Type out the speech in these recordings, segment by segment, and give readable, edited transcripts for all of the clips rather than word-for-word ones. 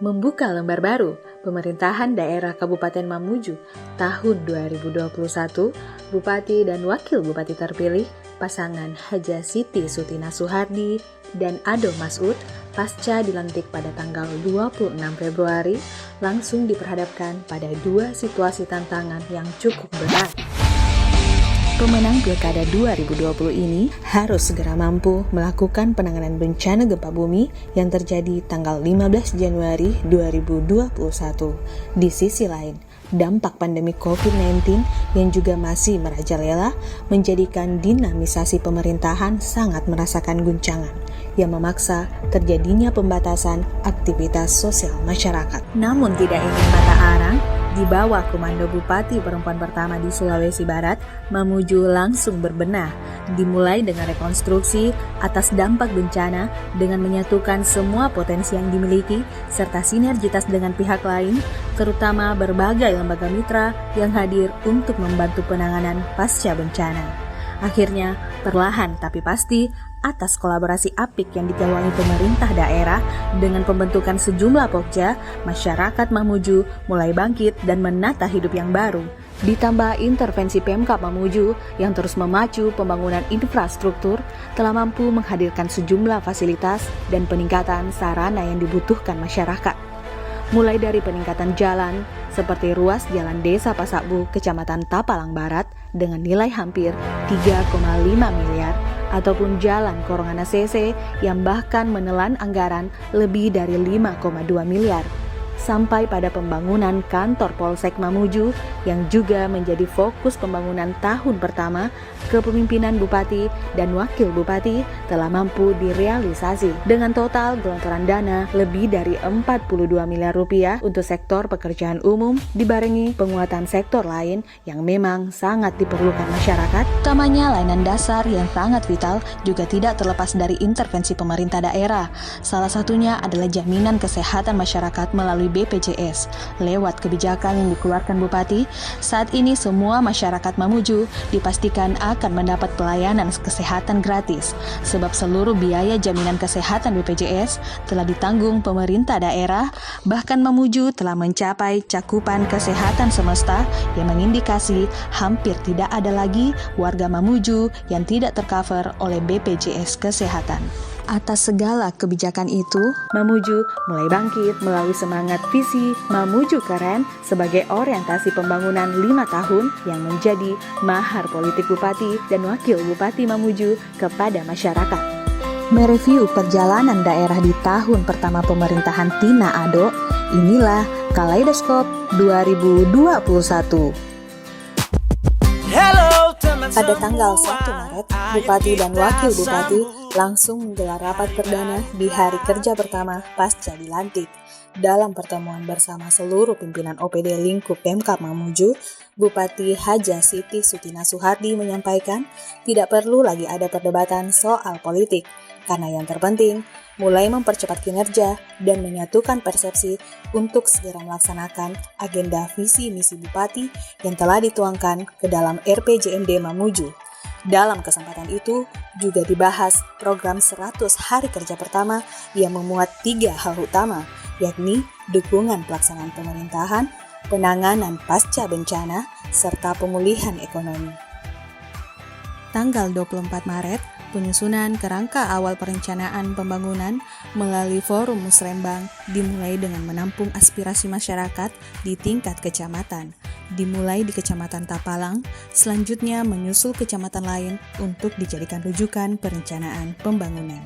membuka lembar baru pemerintahan daerah Kabupaten Mamuju tahun 2021, Bupati dan Wakil Bupati terpilih pasangan Haja Siti Sutina Suhardi dan Ado Masud pasca dilantik pada tanggal 26 Februari langsung diperhadapkan pada dua situasi tantangan yang cukup berat. Pemenang Pilkada 2020 ini harus segera mampu melakukan penanganan bencana gempa bumi yang terjadi tanggal 15 Januari 2021. Di sisi lain, dampak pandemi COVID-19 yang juga masih merajalela menjadikan dinamisasi pemerintahan sangat merasakan guncangan yang memaksa terjadinya pembatasan aktivitas sosial masyarakat. Namun tidak ingin mata arang, di bawah komando Bupati perempuan pertama di Sulawesi Barat, Mamuju langsung berbenah, dimulai dengan rekonstruksi atas dampak bencana dengan menyatukan semua potensi yang dimiliki serta sinergitas dengan pihak lain, terutama berbagai lembaga mitra yang hadir untuk membantu penanganan pasca bencana. Akhirnya, perlahan tapi pasti, atas kolaborasi apik yang digawangi pemerintah daerah dengan pembentukan sejumlah pokja, masyarakat Mamuju mulai bangkit dan menata hidup yang baru. Ditambah intervensi Pemkab Mamuju yang terus memacu pembangunan infrastruktur telah mampu menghadirkan sejumlah fasilitas dan peningkatan sarana yang dibutuhkan masyarakat. Mulai dari peningkatan jalan, seperti ruas Jalan Desa Pasakbu, Kecamatan Tapalang Barat dengan nilai hampir 3,5 miliar, ataupun Jalan Korongana CC yang bahkan menelan anggaran lebih dari 5,2 miliar. Sampai pada pembangunan kantor Polsek Mamuju yang juga menjadi fokus pembangunan tahun pertama, kepemimpinan Bupati dan Wakil Bupati telah mampu direalisasi dengan total gelontoran dana lebih dari 42 miliar rupiah untuk sektor pekerjaan umum dibarengi penguatan sektor lain yang memang sangat diperlukan masyarakat. Utamanya layanan dasar yang sangat vital juga tidak terlepas dari intervensi pemerintah daerah. Salah satunya adalah jaminan kesehatan masyarakat melalui BPJS. Lewat kebijakan yang dikeluarkan Bupati, saat ini semua masyarakat Mamuju dipastikan akan mendapat pelayanan kesehatan gratis, sebab seluruh biaya jaminan kesehatan BPJS telah ditanggung pemerintah daerah. Bahkan Mamuju telah mencapai cakupan kesehatan semesta yang mengindikasi hampir tidak ada lagi warga Mamuju yang tidak tercover oleh BPJS Kesehatan. Atas segala kebijakan itu, Mamuju mulai bangkit melalui semangat visi Mamuju Keren sebagai orientasi pembangunan 5 tahun yang menjadi mahar politik Bupati dan Wakil Bupati Mamuju kepada masyarakat. Mereview perjalanan daerah di tahun pertama pemerintahan Tina Ado, inilah Kaleidoskop 2021. Pada tanggal 1 Maret, Bupati dan Wakil Bupati langsung menggelar rapat perdana di hari kerja pertama pasca dilantik. Dalam pertemuan bersama seluruh pimpinan OPD lingkup Pemkab Mamuju, Bupati Haja Siti Sutina Suhardi menyampaikan tidak perlu lagi ada perdebatan soal politik, karena yang terpenting mulai mempercepat kinerja dan menyatukan persepsi untuk segera melaksanakan agenda visi misi Bupati yang telah dituangkan ke dalam RPJMD Mamuju. Dalam kesempatan itu juga dibahas program 100 hari kerja pertama yang memuat 3 hal utama, yakni dukungan pelaksanaan pemerintahan, penanganan pasca bencana, serta pemulihan ekonomi. Tanggal 24 Maret, penyusunan kerangka awal perencanaan pembangunan melalui Forum Musrembang dimulai dengan menampung aspirasi masyarakat di tingkat kecamatan. Dimulai di Kecamatan Tapalang, selanjutnya menyusul kecamatan lain untuk dijadikan rujukan perencanaan pembangunan.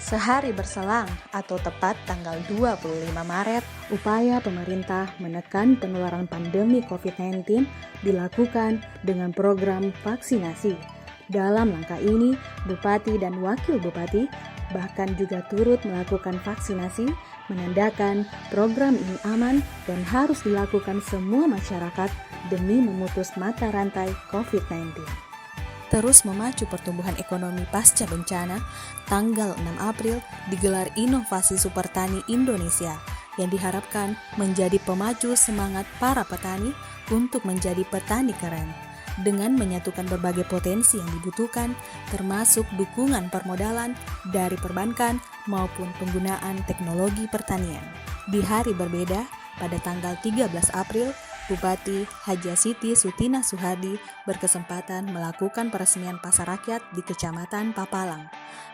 Sehari berselang atau tepat tanggal 25 Maret, upaya pemerintah menekan penularan pandemi COVID-19 dilakukan dengan program vaksinasi. Dalam langkah ini, Bupati dan Wakil Bupati bahkan juga turut melakukan vaksinasi, menandakan program ini aman dan harus dilakukan semua masyarakat demi memutus mata rantai COVID-19. Terus memacu pertumbuhan ekonomi pasca bencana, tanggal 6 April digelar Inovasi Supertani Indonesia yang diharapkan menjadi pemacu semangat para petani untuk menjadi petani keren. Dengan menyatukan berbagai potensi yang dibutuhkan, termasuk dukungan permodalan dari perbankan maupun penggunaan teknologi pertanian. Di hari berbeda, pada tanggal 13 April, Bupati Haja Siti Sutina Suhardi berkesempatan melakukan peresmian pasar rakyat di Kecamatan Papalang.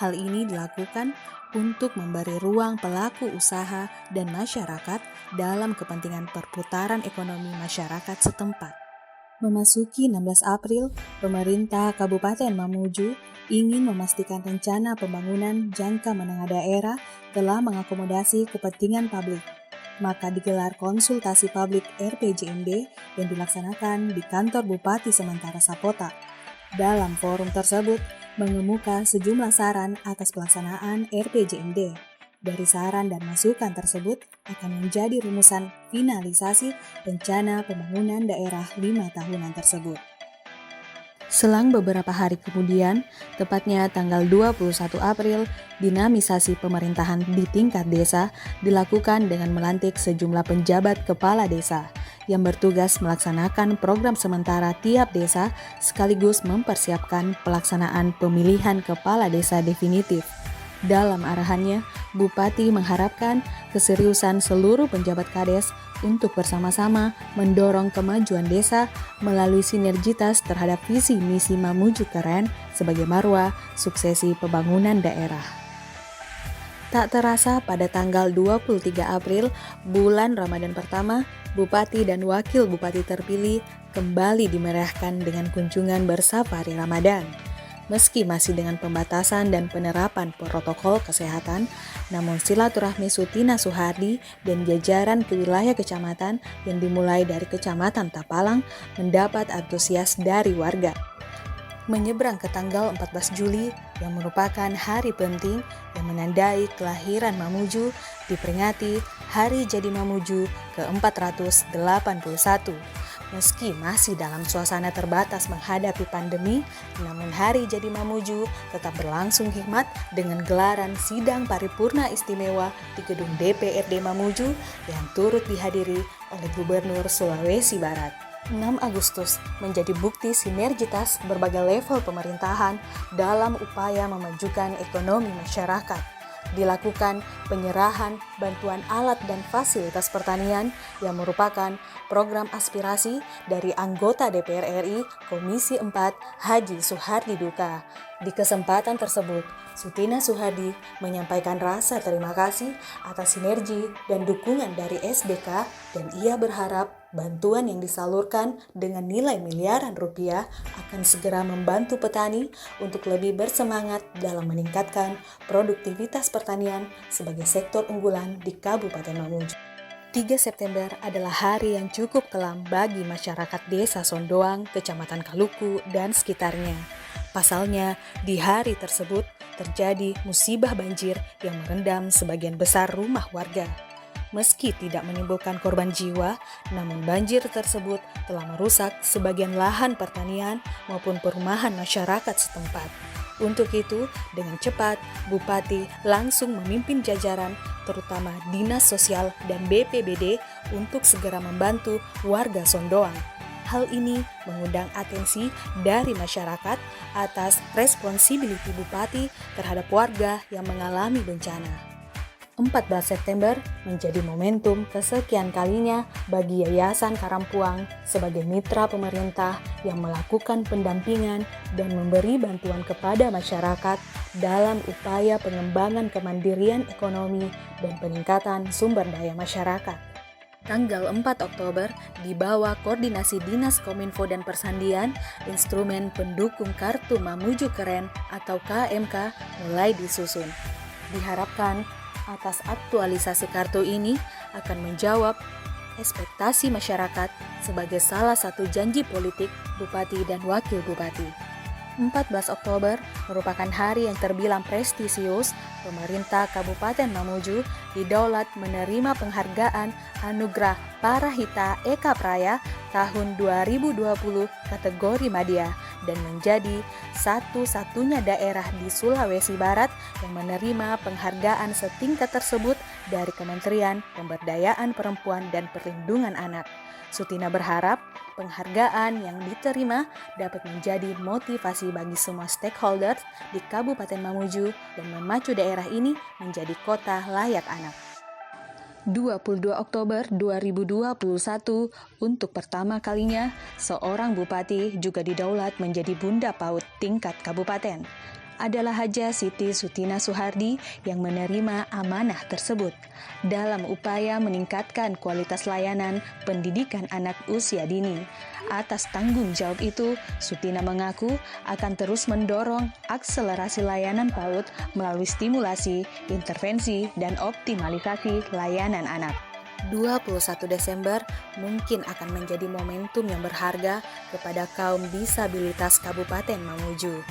Hal ini dilakukan untuk memberi ruang pelaku usaha dan masyarakat dalam kepentingan perputaran ekonomi masyarakat setempat. Memasuki 16 April, pemerintah Kabupaten Mamuju ingin memastikan rencana pembangunan jangka menengah daerah telah mengakomodasi kepentingan publik. Maka digelar konsultasi publik RPJMD yang dilaksanakan di kantor Bupati sementara Sapota. Dalam forum tersebut, mengemuka sejumlah saran atas pelaksanaan RPJMD. Dari saran dan masukan tersebut akan menjadi rumusan finalisasi rencana pembangunan daerah 5 tahunan tersebut. Selang beberapa hari kemudian, tepatnya tanggal 21 April, dinamisasi pemerintahan di tingkat desa dilakukan dengan melantik sejumlah penjabat kepala desa yang bertugas melaksanakan program sementara tiap desa sekaligus mempersiapkan pelaksanaan pemilihan kepala desa definitif. Dalam arahannya, Bupati mengharapkan keseriusan seluruh penjabat Kades untuk bersama-sama mendorong kemajuan desa melalui sinergitas terhadap visi misi Mamuju Keren sebagai marwah suksesi pembangunan daerah. Tak terasa pada tanggal 23 April, bulan Ramadan pertama, Bupati dan Wakil Bupati terpilih kembali dimeriahkan dengan kunjungan bersafari Ramadan. Meski masih dengan pembatasan dan penerapan protokol kesehatan, namun silaturahmi Sutina Suhardi dan jajaran ke wilayah kecamatan yang dimulai dari Kecamatan Tapalang mendapat antusias dari warga. Menyeberang ke tanggal 14 Juli yang merupakan hari penting yang menandai kelahiran Mamuju, diperingati Hari Jadi Mamuju ke-481. Meski masih dalam suasana terbatas menghadapi pandemi, namun Hari Jadi Mamuju tetap berlangsung hikmat dengan gelaran sidang paripurna istimewa di gedung DPRD Mamuju yang turut dihadiri oleh Gubernur Sulawesi Barat. 6 Agustus menjadi bukti sinergitas berbagai level pemerintahan dalam upaya memajukan ekonomi masyarakat. Dilakukan penyerahan bantuan alat dan fasilitas pertanian yang merupakan program aspirasi dari anggota DPR RI Komisi 4 Haji Suhardi Duka. Di kesempatan tersebut, Sutina Suhardi menyampaikan rasa terima kasih atas sinergi dan dukungan dari SDK dan ia berharap bantuan yang disalurkan dengan nilai miliaran rupiah akan segera membantu petani untuk lebih bersemangat dalam meningkatkan produktivitas pertanian sebagai sektor unggulan di Kabupaten Mamuju. 3 September adalah hari yang cukup kelam bagi masyarakat Desa Sondoang, Kecamatan Kaluku, dan sekitarnya. Pasalnya, di hari tersebut terjadi musibah banjir yang merendam sebagian besar rumah warga. Meski tidak menimbulkan korban jiwa, namun banjir tersebut telah merusak sebagian lahan pertanian maupun perumahan masyarakat setempat. Untuk itu, dengan cepat, Bupati langsung memimpin jajaran, terutama Dinas Sosial dan BPBD, untuk segera membantu warga Sondoang. Hal ini mengundang atensi dari masyarakat atas responsibility Bupati terhadap warga yang mengalami bencana. 14 September menjadi momentum kesekian kalinya bagi Yayasan Karampuang sebagai mitra pemerintah yang melakukan pendampingan dan memberi bantuan kepada masyarakat dalam upaya pengembangan kemandirian ekonomi dan peningkatan sumber daya masyarakat. Tanggal 4 Oktober, di bawah koordinasi Dinas Kominfo dan Persandian, instrumen pendukung Kartu Mamuju Keren atau KMK mulai disusun. Diharapkan atas aktualisasi kartu ini akan menjawab ekspektasi masyarakat sebagai salah satu janji politik Bupati dan Wakil Bupati. 14 Oktober merupakan hari yang terbilang prestisius. Pemerintah Kabupaten Mamuju didaulat menerima penghargaan Anugerah Parahita Eka Praya tahun 2020 kategori Madya dan menjadi satu-satunya daerah di Sulawesi Barat yang menerima penghargaan setingkat tersebut dari Kementerian Pemberdayaan Perempuan dan Perlindungan Anak. Sutina berharap penghargaan yang diterima dapat menjadi motivasi bagi semua stakeholders di Kabupaten Mamuju dan memacu daerah ini menjadi kota layak anak. 22 Oktober 2021, untuk pertama kalinya, seorang bupati juga didaulat menjadi Bunda PAUD tingkat kabupaten. Adalah Haja Siti Sutina Soehardi yang menerima amanah tersebut dalam upaya meningkatkan kualitas layanan pendidikan anak usia dini. Atas tanggung jawab itu, Sutina mengaku akan terus mendorong akselerasi layanan PAUD melalui stimulasi, intervensi, dan optimalisasi layanan anak. 21 Desember mungkin akan menjadi momentum yang berharga kepada kaum disabilitas Kabupaten Mamuju.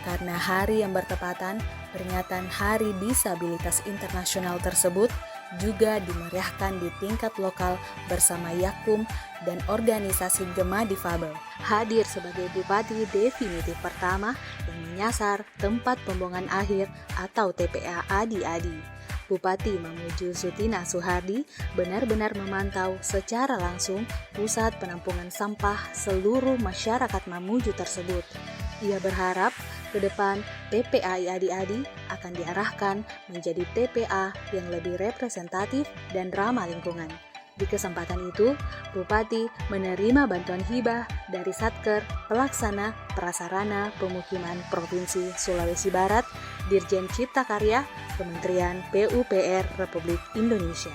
Karena hari yang bertepatan, peringatan Hari Disabilitas Internasional tersebut juga dimeriahkan di tingkat lokal bersama Yakum dan organisasi Gema Difabel. Hadir sebagai bupati definitif pertama yang menyasar tempat pembuangan akhir atau TPA Adi-Adi. Bupati Mamuju Sutina Soehardi benar-benar memantau secara langsung pusat penampungan sampah seluruh masyarakat Mamuju tersebut. Ia berharap ke depan TPA Adi-Adi akan diarahkan menjadi TPA yang lebih representatif dan ramah lingkungan. Di kesempatan itu, Bupati menerima bantuan hibah dari Satker Pelaksana Prasarana Pemukiman Provinsi Sulawesi Barat, Dirjen Cipta Karya, Kementerian PUPR Republik Indonesia.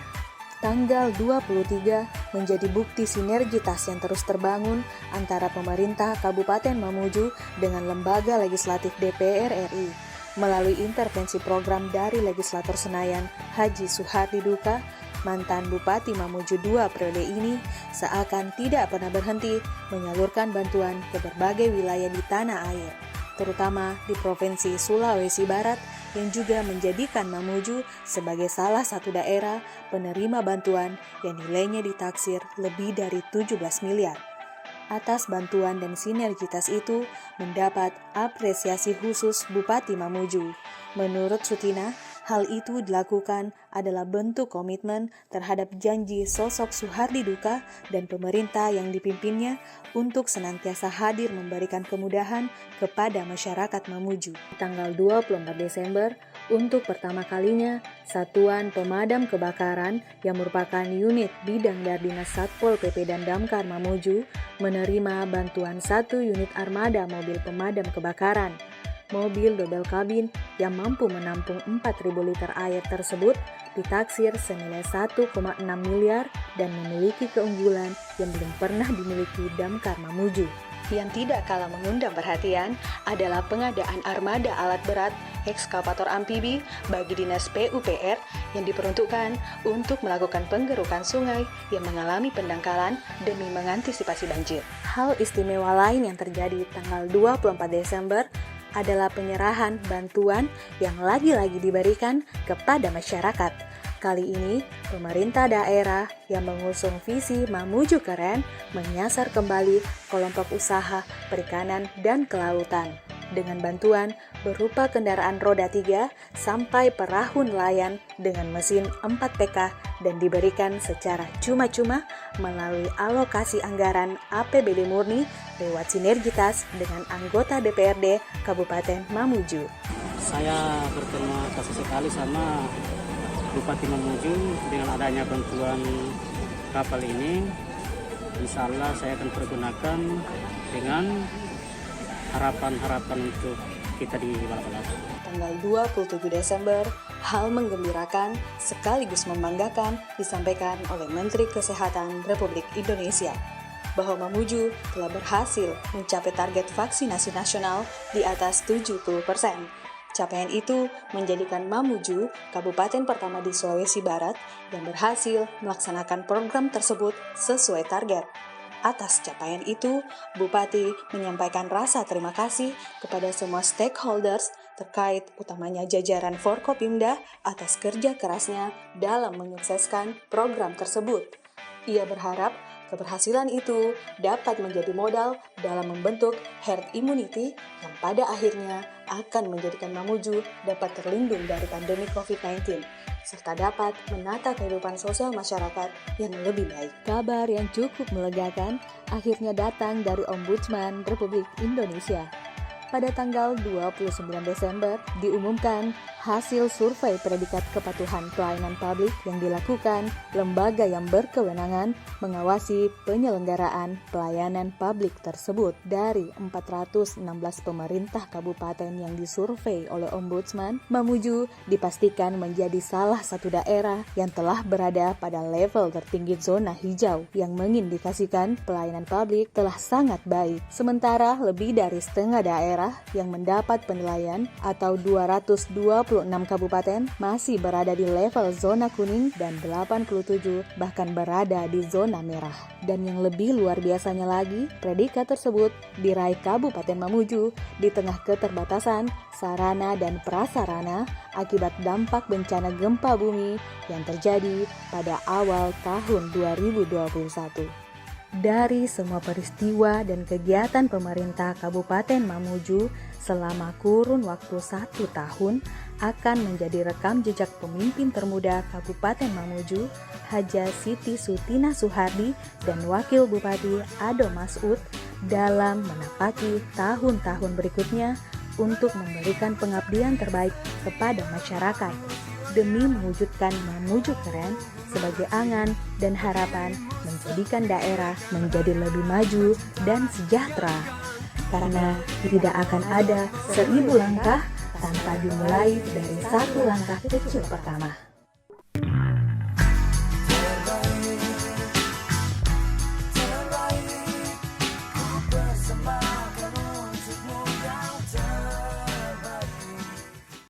Tanggal 23 menjadi bukti sinergitas yang terus terbangun antara pemerintah Kabupaten Mamuju dengan lembaga legislatif DPR RI. Melalui intervensi program dari Legislator Senayan, Haji Soehardi Duka, mantan Bupati Mamuju 2 periode ini seakan tidak pernah berhenti menyalurkan bantuan ke berbagai wilayah di tanah air, terutama di Provinsi Sulawesi Barat yang juga menjadikan Mamuju sebagai salah satu daerah penerima bantuan yang nilainya ditaksir lebih dari 17 miliar. Atas bantuan dan sinergitas itu mendapat apresiasi khusus Bupati Mamuju. Menurut Sutina, hal itu dilakukan adalah bentuk komitmen terhadap janji sosok Soehardi Duka dan pemerintah yang dipimpinnya untuk senantiasa hadir memberikan kemudahan kepada masyarakat Mamuju. Tanggal 24 Desember, untuk pertama kalinya, Satuan Pemadam Kebakaran yang merupakan unit bidang dari Dinas Satpol PP dan Damkar Mamuju menerima bantuan 1 unit armada mobil pemadam kebakaran. Mobil double kabin yang mampu menampung 4.000 liter air tersebut ditaksir senilai 1,6 miliar dan memiliki keunggulan yang belum pernah dimiliki Damkar Mamuju. Yang tidak kalah mengundang perhatian adalah pengadaan armada alat berat ekskavator amfibi bagi Dinas PUPR yang diperuntukkan untuk melakukan penggerukan sungai yang mengalami pendangkalan demi mengantisipasi banjir. Hal istimewa lain yang terjadi tanggal 24 Desember adalah penyerahan bantuan yang lagi-lagi diberikan kepada masyarakat. Kali ini, pemerintah daerah yang mengusung visi Mamuju Keren menyasar kembali kelompok usaha perikanan dan kelautan dengan bantuan berupa kendaraan roda 3 sampai perahu nelayan dengan mesin 4 PK dan diberikan secara cuma-cuma melalui alokasi anggaran APBD murni lewat sinergitas dengan anggota DPRD Kabupaten Mamuju. Saya berterima kasih sekali sama Bupati Mamuju dengan adanya bantuan kapal ini. Insya Allah saya akan pergunakan dengan harapan-harapan untuk kita di Balak-Balak. Tanggal 27 Desember, hal menggembirakan sekaligus membanggakan disampaikan oleh Menteri Kesehatan Republik Indonesia bahwa Mamuju telah berhasil mencapai target vaksinasi nasional di atas 70%. Capaian itu menjadikan Mamuju kabupaten pertama di Sulawesi Barat yang berhasil melaksanakan program tersebut sesuai target. Atas capaian itu, Bupati menyampaikan rasa terima kasih kepada semua stakeholders terkait utamanya jajaran Forkopimda atas kerja kerasnya dalam menyukseskan program tersebut. Ia berharap keberhasilan itu dapat menjadi modal dalam membentuk herd immunity yang pada akhirnya akan menjadikan Mamuju dapat terlindung dari pandemi COVID-19 serta dapat menata kehidupan sosial masyarakat yang lebih baik. Kabar yang cukup melegakan akhirnya datang dari Ombudsman Republik Indonesia. Pada tanggal 29 Desember diumumkan hasil survei predikat kepatuhan pelayanan publik yang dilakukan lembaga yang berkewenangan mengawasi penyelenggaraan pelayanan publik tersebut. Dari 416 pemerintah kabupaten yang disurvei oleh Ombudsman, Mamuju dipastikan menjadi salah satu daerah yang telah berada pada level tertinggi zona hijau yang mengindikasikan pelayanan publik telah sangat baik. Sementara lebih dari setengah daerah yang mendapat penilaian atau 226 kabupaten masih berada di level zona kuning dan 87 bahkan berada di zona merah. Dan yang lebih luar biasanya lagi, predikat tersebut diraih Kabupaten Mamuju di tengah keterbatasan sarana dan prasarana akibat dampak bencana gempa bumi yang terjadi pada awal tahun 2021. Dari semua peristiwa dan kegiatan pemerintah Kabupaten Mamuju selama kurun waktu 1 tahun akan menjadi rekam jejak pemimpin termuda Kabupaten Mamuju, Haja Siti Sutina Suhardi dan Wakil Bupati Ado Masud dalam menapaki tahun-tahun berikutnya untuk memberikan pengabdian terbaik kepada masyarakat demi mewujudkan Mamuju keren sebagai angan dan harapan menjadikan daerah menjadi lebih maju dan sejahtera. Karena tidak akan ada 1000 langkah tanpa dimulai dari 1 langkah kecil pertama.